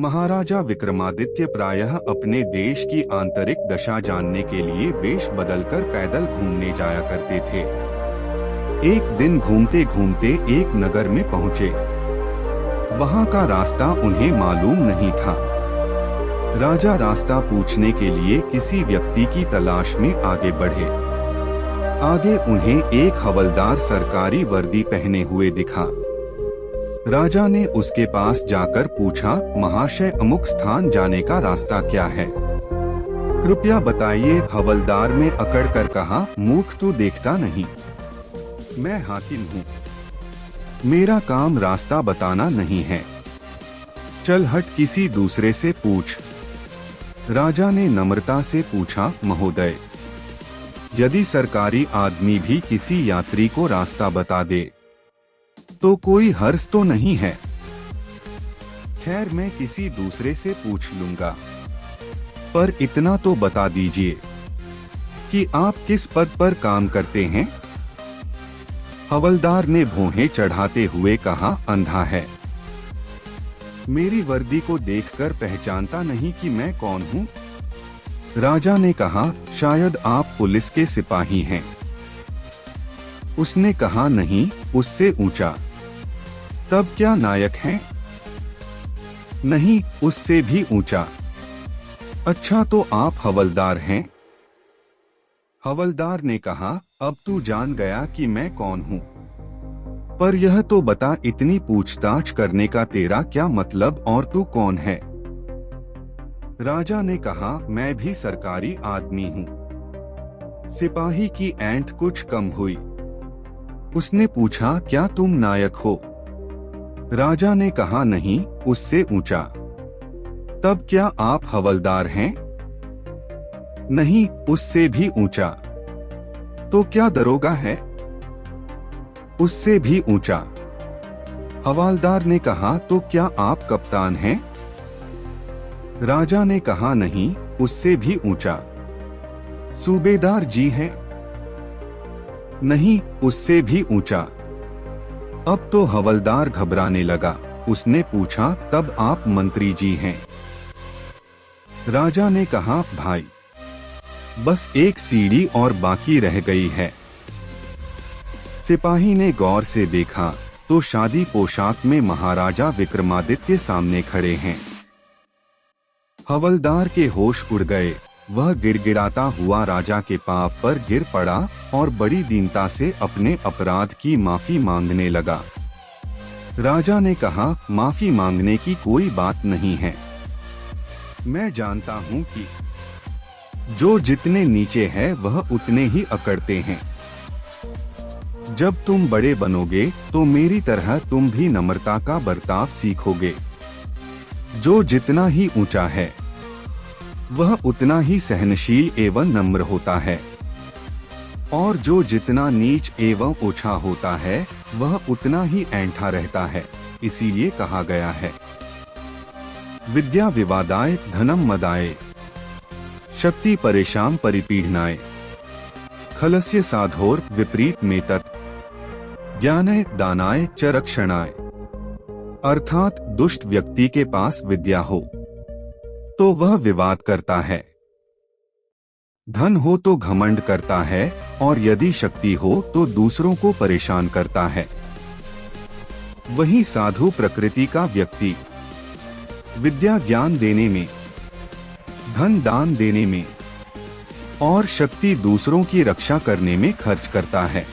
महाराजा विक्रमादित्य प्रायः अपने देश की आंतरिक दशा जानने के लिए वेश बदलकर पैदल घूमने जाया करते थे। एक दिन घूमते घूमते एक नगर में पहुँचे। वहाँ का रास्ता उन्हें मालूम नहीं था। राजा रास्ता पूछने के लिए किसी व्यक्ति की तलाश में आगे बढ़े। आगे उन्हें एक हवलदार सरकारी वर्दी पहने हुए दिखा। राजा ने उसके पास जाकर पूछा, महाशय अमुक स्थान जाने का रास्ता क्या है, कृपया बताइए। हवलदार ने अकड़ कर कहा, मूर्ख तू देखता नहीं, मैं हाकिम हूँ, मेरा काम रास्ता बताना नहीं है, चल हट किसी दूसरे से पूछ। राजा ने नम्रता से पूछा, महोदय यदि सरकारी आदमी भी किसी यात्री को रास्ता बता दे तो कोई हर्ष तो नहीं है। खैर मैं किसी दूसरे से पूछ लूंगा, पर इतना तो बता दीजिए कि आप किस पद पर काम करते हैं। हवलदार ने भौहें चढ़ाते हुए कहा, अंधा है, मेरी वर्दी को देखकर पहचानता नहीं कि मैं कौन हूँ। राजा ने कहा, शायद आप पुलिस के सिपाही हैं। उसने कहा, नहीं, उससे ऊंचा। तब क्या नायक हैं? नहीं, उससे भी ऊंचा। अच्छा तो आप हवलदार हैं? हवलदार ने कहा, अब तू जान गया कि मैं कौन हूँ, पर यह तो बता इतनी पूछताछ करने का तेरा क्या मतलब और तू कौन है? राजा ने कहा, मैं भी सरकारी आदमी हूँ। सिपाही की ऐंठ कुछ कम हुई। उसने पूछा, क्या तुम नायक हो? राजा ने कहा, नहीं, उससे ऊंचा। तब क्या आप हवलदार हैं? नहीं, उससे भी ऊंचा। तो क्या दरोगा है? उससे भी ऊंचा। हवलदार ने कहा, तो क्या आप कप्तान हैं? राजा ने कहा, नहीं, उससे भी ऊंचा। सूबेदार जी हैं? नहीं, उससे भी ऊंचा। अब तो हवलदार घबराने लगा। उसने पूछा, तब आप मंत्री जी हैं? राजा ने कहा, भाई बस एक सीढ़ी और बाकी रह गई है। सिपाही ने गौर से देखा तो शादी पोशाक में महाराजा विक्रमादित्य सामने खड़े हैं। हवलदार के होश उड़ गए। वह गिड़गिड़ाता हुआ राजा के पांव पर गिर पड़ा और बड़ी दीनता से अपने अपराध की माफी मांगने लगा। राजा ने कहा, माफी मांगने की कोई बात नहीं है। मैं जानता हूँ कि जो जितने नीचे है वह उतने ही अकड़ते हैं। जब तुम बड़े बनोगे तो मेरी तरह तुम भी नम्रता का बर्ताव सीखोगे। जो जितना ही ऊंचा है वह उतना ही सहनशील एवं नम्र होता है, और जो जितना नीच एवं ओछा होता है वह उतना ही ऐंठा रहता है। इसीलिए कहा गया है, विद्या विवादाय धनम मदाय, शक्ति परेशान परिपीडनाय, खलस्य साधोर विपरीत मेतत्, ज्ञानाय दानाय च रक्षणाय। अर्थात दुष्ट व्यक्ति के पास विद्या हो तो वह विवाद करता है, धन हो तो घमंड करता है, और यदि शक्ति हो तो दूसरों को परेशान करता है। वही साधु प्रकृति का व्यक्ति विद्या ज्ञान देने में, धन दान देने में और शक्ति दूसरों की रक्षा करने में खर्च करता है।